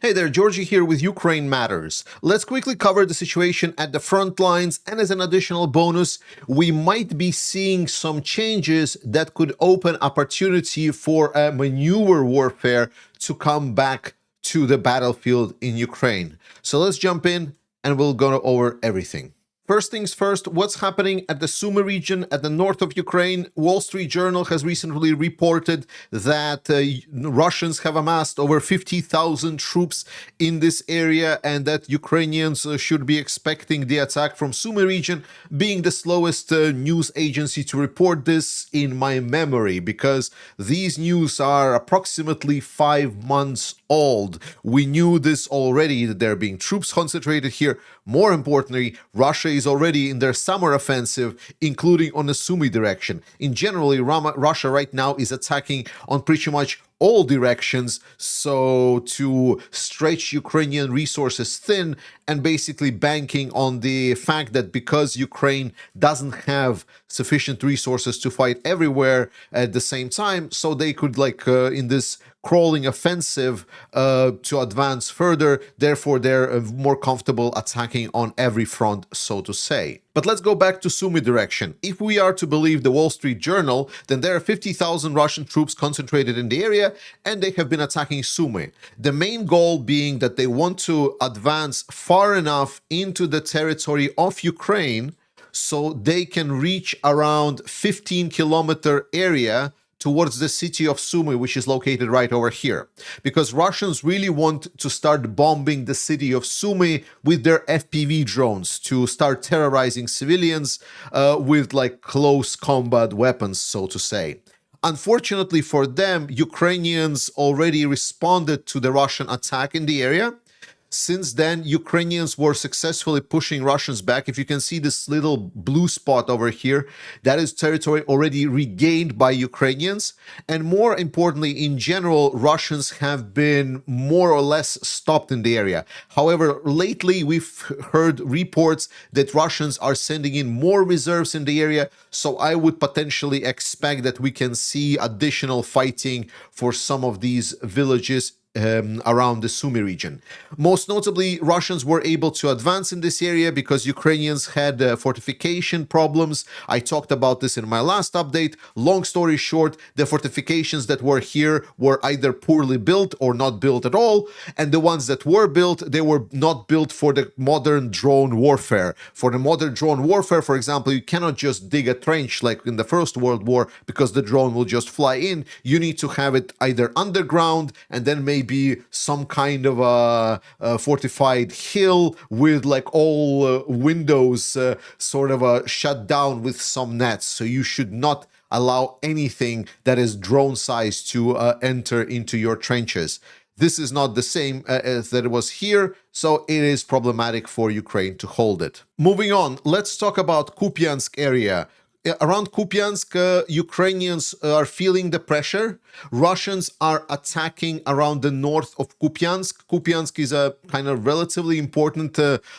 Hey there, Georgie here with Ukraine Matters. Let's quickly cover the situation at the front lines, and as an additional bonus, we might be seeing some changes that could open opportunity for a maneuver warfare to come back to the battlefield in Ukraine. So let's jump in and we'll go over everything. First things first, what's happening at the Sumi region at the north of Ukraine? Wall Street Journal has recently reported that Russians have amassed over 50,000 troops in this area, and that Ukrainians should be expecting the attack from Sumi region, being the slowest news agency to report this in my memory, because these news are approximately 5 months old. We knew this already, that there are being troops concentrated here. More importantly, Russia is already in their summer offensive, including on the Sumi direction. In general, Russia right now is attacking on pretty much all directions, so to stretch Ukrainian resources thin, and basically banking on the fact that because Ukraine doesn't have sufficient resources to fight everywhere at the same time, so they could in this crawling offensive to advance further. Therefore, they're more comfortable attacking on every front, so to say. But let's go back to Sumi direction. If we are to believe the Wall Street Journal, then there are 50,000 Russian troops concentrated in the area, and they have been attacking Sumi. The main goal being that they want to advance far enough into the territory of Ukraine so they can reach around 15-kilometer area towards the city of Sumi, which is located right over here. Because Russians really want to start bombing the city of Sumi with their FPV drones to start terrorizing civilians with close combat weapons, so to say. Unfortunately for them, Ukrainians already responded to the Russian attack in the area. Since then, Ukrainians were successfully pushing Russians back. If you can see this little blue spot over here, that is territory already regained by Ukrainians. And more importantly, in general, Russians have been more or less stopped in the area. However, lately we've heard reports that Russians are sending in more reserves in the area, so I would potentially expect that we can see additional fighting for some of these villages around the Sumi region. Most notably, Russians were able to advance in this area because Ukrainians had fortification problems. I talked about this in my last update. Long story short, the fortifications that were here were either poorly built or not built at all, and the ones that were built, they were not built for the modern drone warfare. For the modern drone warfare, for example, you cannot just dig a trench like in the First World War because the drone will just fly in. You need to have it either underground and then maybe some kind of a fortified hill with all windows sort of shut down with some nets. So you should not allow anything that is drone size to enter into your trenches. This is not the same as that it was here, so it is problematic for Ukraine to hold it. Moving on, let's talk about Kupansk area. Around Kupansk, Ukrainians are feeling the pressure. Russians are attacking around the north of Kupansk. Kupansk is a kind of relatively important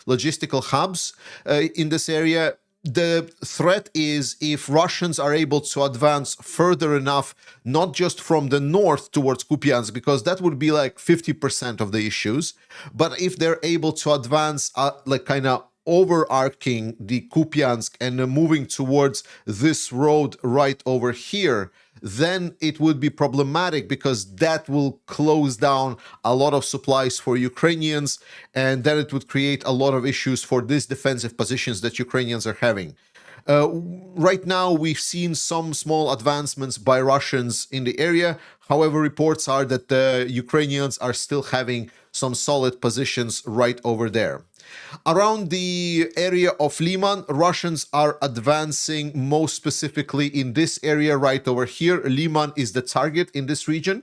logistical hubs in this area. The threat is if Russians are able to advance further enough, not just from the north towards Kupiansk, because that would be 50% of the issues, but if they're able to advance overarching the Kupiansk and moving towards this road right over here, then it would be problematic because that will close down a lot of supplies for Ukrainians, and then it would create a lot of issues for these defensive positions that Ukrainians are having. Right now, we've seen some small advancements by Russians in the area. However, reports are that the Ukrainians are still having some solid positions right over there. Around the area of Leman, Russians are advancing most specifically in this area right over here. Leman is the target in this region,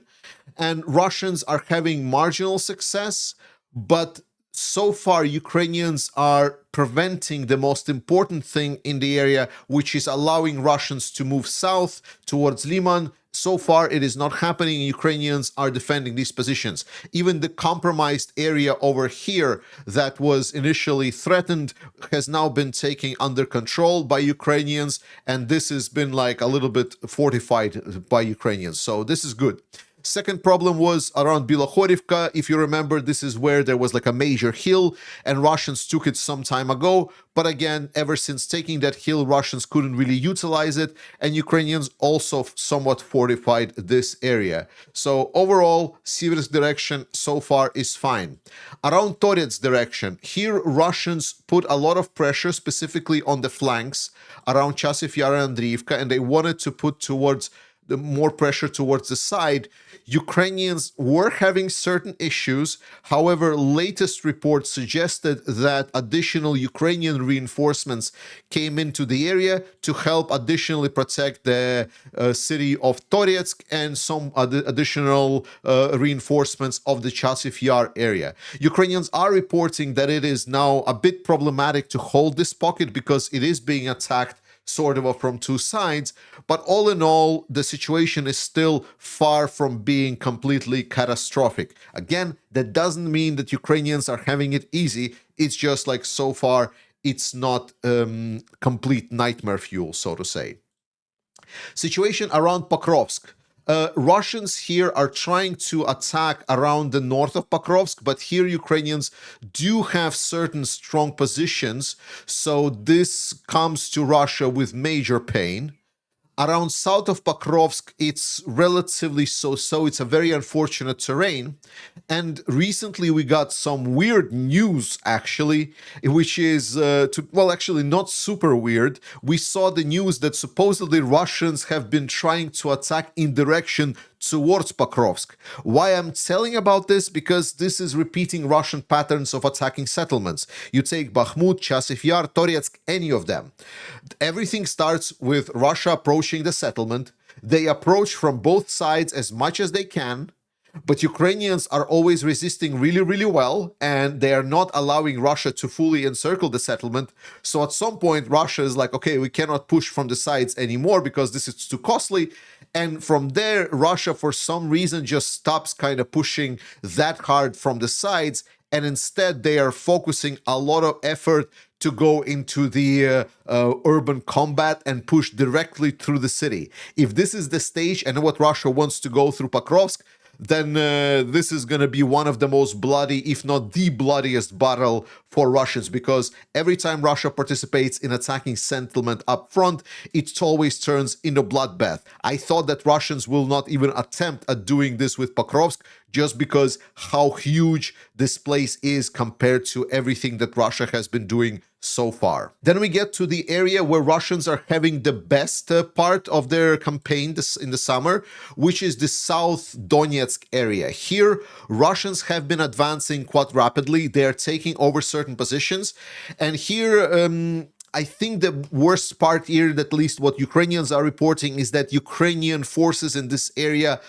and Russians are having marginal success, but so far Ukrainians are preventing the most important thing in the area, which is allowing Russians to move south towards Leman. So far, it is not happening. Ukrainians are defending these positions. Even the compromised area over here that was initially threatened has now been taken under control by Ukrainians, and this has been a little bit fortified by Ukrainians. So this is good. Second problem was around Bilohorivka. If you remember, this is where there was like a major hill, and Russians took it some time ago. But again, ever since taking that hill, Russians couldn't really utilize it, and Ukrainians also somewhat fortified this area. So overall, Siversk direction so far is fine. Around Donetsk direction, here Russians put a lot of pressure specifically on the flanks around Chasiv Yar and Andriivka, and they wanted to put towards the more pressure towards the side. Ukrainians were having certain issues. However, latest reports suggested that additional Ukrainian reinforcements came into the area to help additionally protect the city of Donetsk and some additional reinforcements of the Chasiv Yar area. Ukrainians are reporting that it is now a bit problematic to hold this pocket because it is being attacked sort of from two sides, but all in all, the situation is still far from being completely catastrophic. Again, that doesn't mean that Ukrainians are having it easy. It's just like so far, it's not complete nightmare fuel, so to say. Situation around Pakovsk. Russians here are trying to attack around the north of Pakovsk, but here Ukrainians do have certain strong positions, so this comes to Russia with major pain. Around south of Pakovsk, it's relatively so-so. It's a very unfortunate terrain. And recently we got some weird news, actually, which is, actually not super weird. We saw the news that supposedly Russians have been trying to attack in direction towards Pakovsk. Why I'm telling about this? Because this is repeating Russian patterns of attacking settlements. You take Bakhmut, Chasiv Yar, Donetsk, any of them. Everything starts with Russia approaching the settlement. They approach from both sides as much as they can, but Ukrainians are always resisting really, really well, and they are not allowing Russia to fully encircle the settlement. So at some point, Russia is like, okay, we cannot push from the sides anymore because this is too costly. And from there, Russia, for some reason, just stops kind of pushing that hard from the sides, and instead they are focusing a lot of effort to go into the urban combat and push directly through the city. If this is the stage and what Russia wants to go through Pakovsk, then this is going to be one of the most bloody, if not the bloodiest battle for Russians, because every time Russia participates in attacking settlement up front, it always turns into bloodbath. I thought that Russians will not even attempt at doing this with Pakovsk, just because how huge this place is compared to everything that Russia has been doing so far. Then we get to the area where Russians are having the best part of their campaign in the summer, which is the South Donetsk area. Here, Russians have been advancing quite rapidly. They are taking over certain positions. And here, I think the worst part here, at least what Ukrainians are reporting, is that Ukrainian forces in this area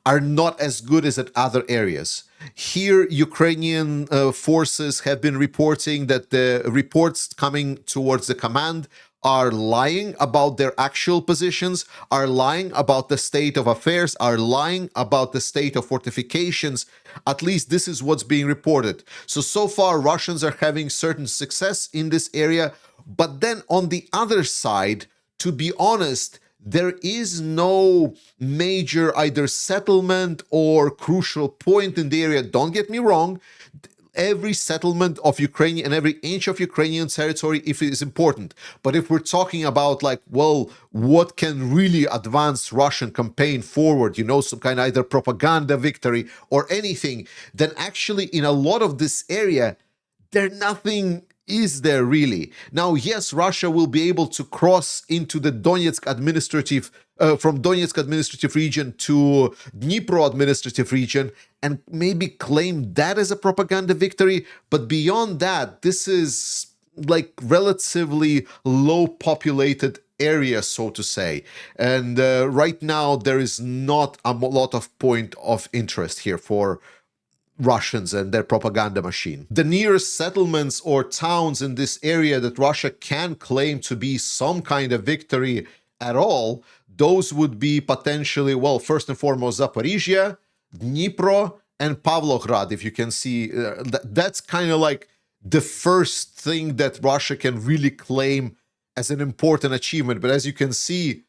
are not as good as at other areas. Here, Ukrainian forces have been reporting that the reports coming towards the command are lying about their actual positions, are lying about the state of affairs, are lying about the state of fortifications. At least this is what's being reported. So far, Russians are having certain success in this area. But then on the other side, to be honest, there is no major either settlement or crucial point in the area. Don't get me wrong. Every settlement of Ukraine and every inch of Ukrainian territory, if it is important. But if we're talking about like, well, what can really advance Russian campaign forward, some kind of either propaganda victory or anything, then actually in a lot of this area, nothing is there really. Now, yes, Russia will be able to cross into the Donetsk administrative, from Donetsk administrative region to Dnipro administrative region and maybe claim that as a propaganda victory. But beyond that, this is like relatively low populated area, so to say. And right now, there is not a lot of point of interest here for Russians and their propaganda machine. The nearest settlements or towns in this area that Russia can claim to be some kind of victory at all, those would be potentially, well, first and foremost, Zaporizhia, Dnipro, and Pavlograd. If you can see, that's kind of like the first thing that Russia can really claim as an important achievement. But as you can see,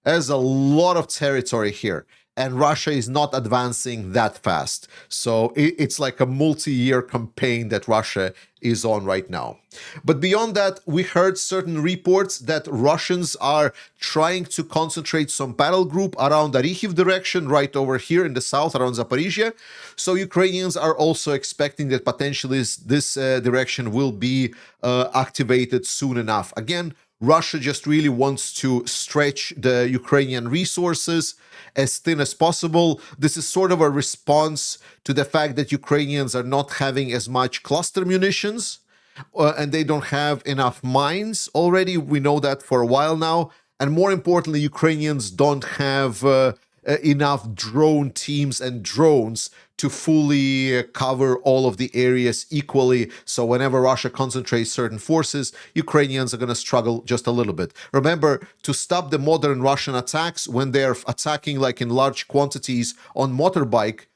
there's a lot of territory here. and Russia is not advancing that fast. So it's like a multi-year campaign that Russia is on right now. But beyond that, we heard certain reports that Russians are trying to concentrate some battle group around the Rikhiv direction, right over here in the south, around Zaporizhia. So Ukrainians are also expecting that potentially this direction will be activated soon enough. Again, Russia just really wants to stretch the Ukrainian resources as thin as possible. This is sort of a response to the fact that Ukrainians are not having as much cluster munitions and they don't have enough mines already. We know that for a while now. And more importantly, Ukrainians don't have enough drone teams and drones to fully cover all of the areas equally. So whenever Russia concentrates certain forces, Ukrainians are going to struggle just a little bit. Remember, to stop the modern Russian attacks, when they're attacking like in large quantities on motorbike,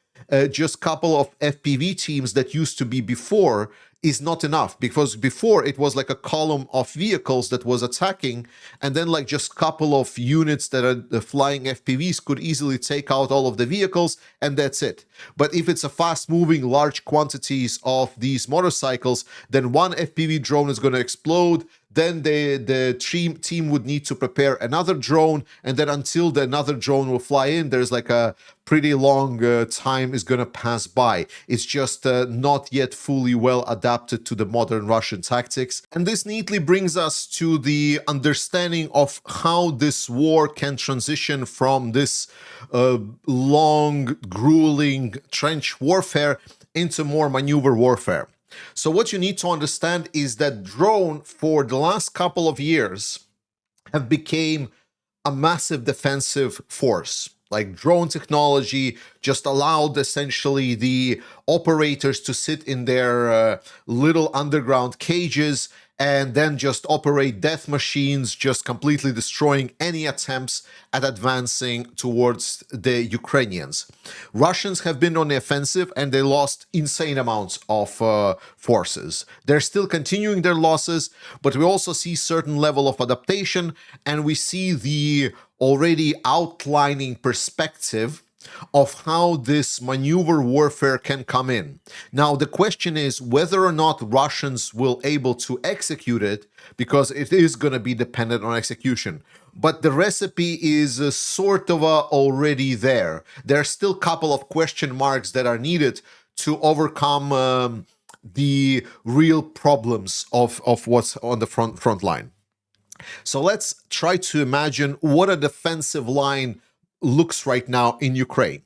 just couple of FPV teams that used to be before is not enough, because before it was like a column of vehicles that was attacking, and then like just couple of units that are flying FPVs could easily take out all of the vehicles, and that's it. But if it's a fast-moving large quantities of these motorcycles, then one FPV drone is going to explode. Then the team would need to prepare another drone, and then until another drone will fly in, there's like a pretty long time is going to pass by. It's just not yet fully well adapted to the modern Russian tactics. And this neatly brings us to the understanding of how this war can transition from this long, grueling trench warfare into more maneuver warfare. So what you need to understand is that drone for the last couple of years have become a massive defensive force. Like drone technology just allowed essentially the operators to sit in their little underground cages and then just operate death machines, just completely destroying any attempts at advancing towards the Ukrainians. Russians have been on the offensive and they lost insane amounts of forces. They're still continuing their losses, but we also see certain level of adaptation, and we see the already outlining perspective of how this maneuver warfare can come in. Now, the question is whether or not Russians will able to execute it, because it is going to be dependent on execution. But the recipe is sort of already there. There are still a couple of question marks that are needed to overcome the real problems of what's on the front line. So let's try to imagine what a defensive line looks right now in Ukraine.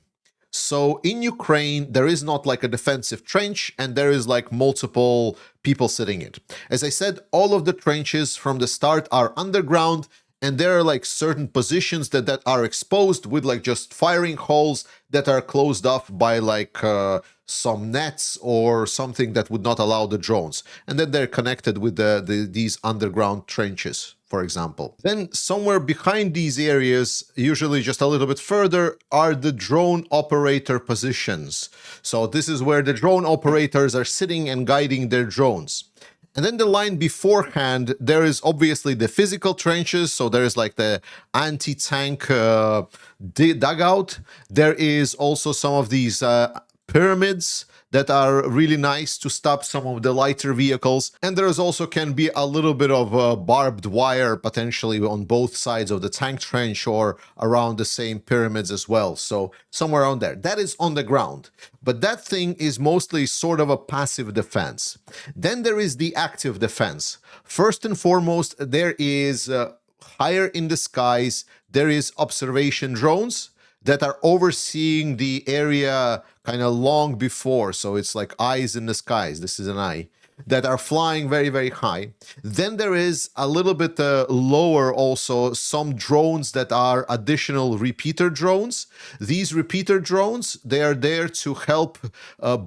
So in Ukraine, there is not like a defensive trench, and there is like multiple people sitting in it. As I said, all of the trenches from the start are underground, and there are like certain positions that are exposed with like just firing holes that are closed off by like some nets or something that would not allow the drones. And then they're connected with these underground trenches, for example. Then somewhere behind these areas, usually just a little bit further, are the drone operator positions. So this is where the drone operators are sitting and guiding their drones. And then the line beforehand, there is obviously the physical trenches. So there is like the anti-tank dugout. There is also some of these pyramids that are really nice to stop some of the lighter vehicles. And there is also can be a little bit of barbed wire potentially on both sides of the tank trench or around the same pyramids as well. So somewhere around there. That is on the ground. But that thing is mostly sort of a passive defense. Then there is the active defense. First and foremost, there is higher in the skies, there is observation drones that are overseeing the area kind of long before. So it's like eyes in the skies. This is an eye that are flying very, very high. Then there is a little bit lower also some drones that are additional repeater drones. These repeater drones, they are there to help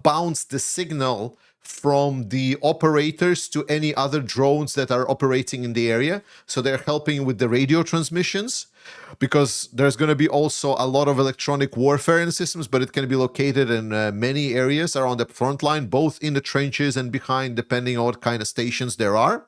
bounce the signal from the operators to any other drones that are operating in the area. So they're helping with the radio transmissions. because there's going to be also a lot of electronic warfare in the systems, but it can be located in many areas around the front line, both in the trenches and behind, depending on what kind of stations there are.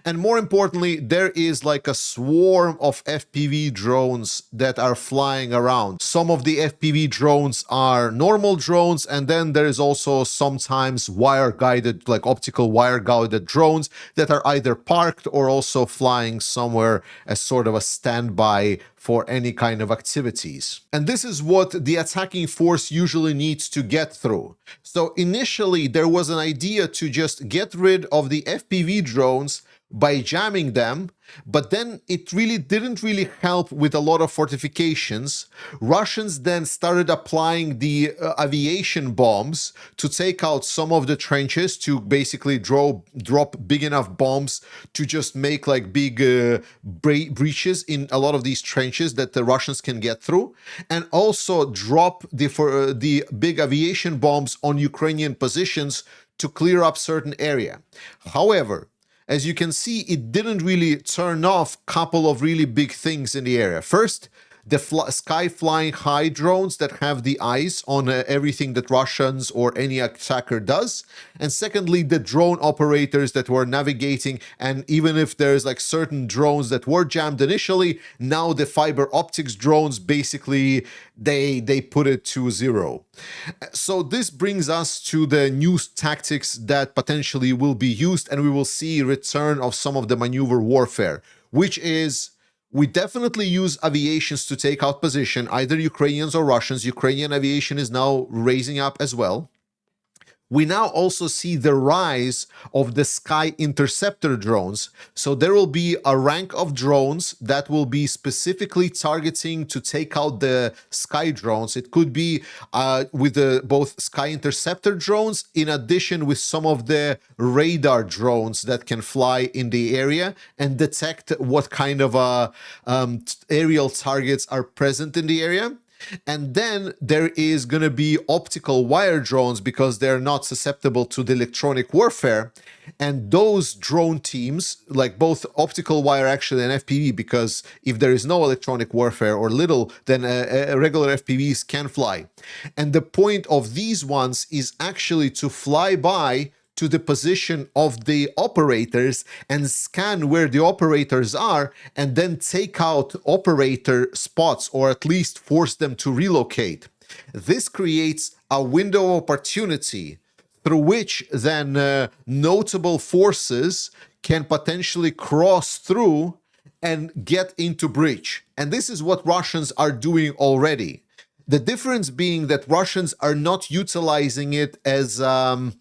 And more importantly, there is like a swarm of FPV drones that are flying around. Some of the FPV drones are normal drones, and then there is also sometimes wire-guided, like optical wire-guided drones that are either parked or also flying somewhere as sort of a standby for any kind of activities. And this is what the attacking force usually needs to get through. So initially, there was an idea to just get rid of the FPV drones by jamming them, but then it really didn't help with a lot of fortifications. Russians then started applying the aviation bombs to take out some of the trenches, to basically drop big enough bombs to just make like big breaches in a lot of these trenches that the Russians can get through, and also drop the big aviation bombs on Ukrainian positions to clear up certain area. However, as you can see, it didn't really turn off a couple of really big things in the area. First, the sky flying high drones that have the eyes on everything that Russians or any attacker does. And secondly, the drone operators that were navigating, and even if there's like certain drones that were jammed initially, now the fiber optics drones, basically they put it to zero. So this brings us to the new tactics that potentially will be used, and we will see return of some of the maneuver warfare, which is, we definitely use aviations to take out position, either Ukrainians or Russians. Ukrainian aviation is now raising up as well. We now also see the rise of the sky interceptor drones. So there will be a rank of drones that will be specifically targeting to take out the sky drones. It could be with both sky interceptor drones, in addition with some of the radar drones that can fly in the area and detect what kind of aerial targets are present in the area. And then there is going to be optical wire drones, because they're not susceptible to the electronic warfare. And those drone teams, like both optical wire actually and FPV, because if there is no electronic warfare or little, then regular FPVs can fly. And the point of these ones is actually to fly by to the position of the operators and scan where the operators are, and then take out operator spots, or at least force them to relocate. This creates a window of opportunity through which then notable forces can potentially cross through and get into breach. And this is what Russians are doing already. The difference being that Russians are not utilizing it as a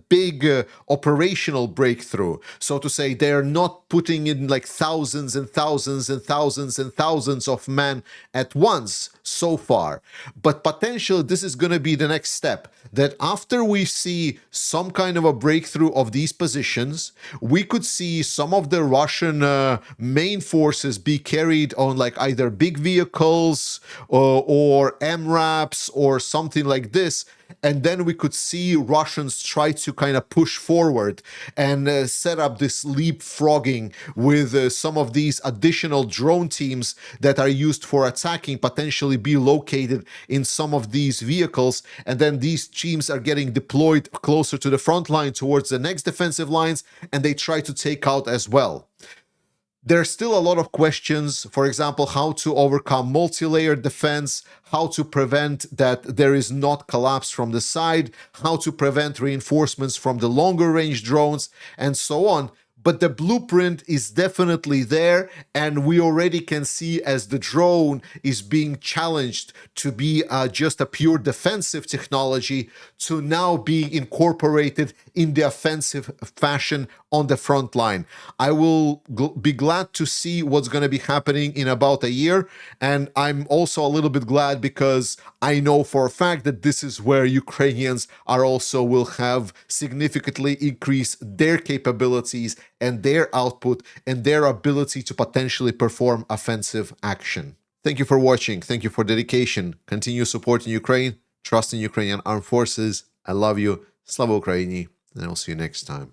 big operational breakthrough. So to say, they're not putting in like thousands and thousands and thousands and thousands of men at once so far. But potentially this is going to be the next step, that after we see some kind of a breakthrough of these positions, we could see some of the Russian main forces be carried on like either big vehicles or MRAPs or something like this. And then we could see Russians try to kind of push forward and set up this leapfrogging with some of these additional drone teams that are used for attacking, potentially be located in some of these vehicles. And then these teams are getting deployed closer to the front line towards the next defensive lines, and they try to take out as well. There's still a lot of questions, for example, how to overcome multi-layered defense, how to prevent that there is not collapse from the side, how to prevent reinforcements from the longer range drones, and so on. But the blueprint is definitely there, and we already can see as the drone is being challenged to be just a pure defensive technology to now being incorporated in the offensive fashion on the front line. I will be glad to see what's going to be happening in about a year, and I'm also a little bit glad because I know for a fact that this is where Ukrainians are also will have significantly increased their capabilities and their output and their ability to potentially perform offensive action. Thank you for watching. Thank you for dedication. Continue supporting Ukraine. Trust in Ukrainian armed forces. I love you. Slava Ukraini. And I'll see you next time.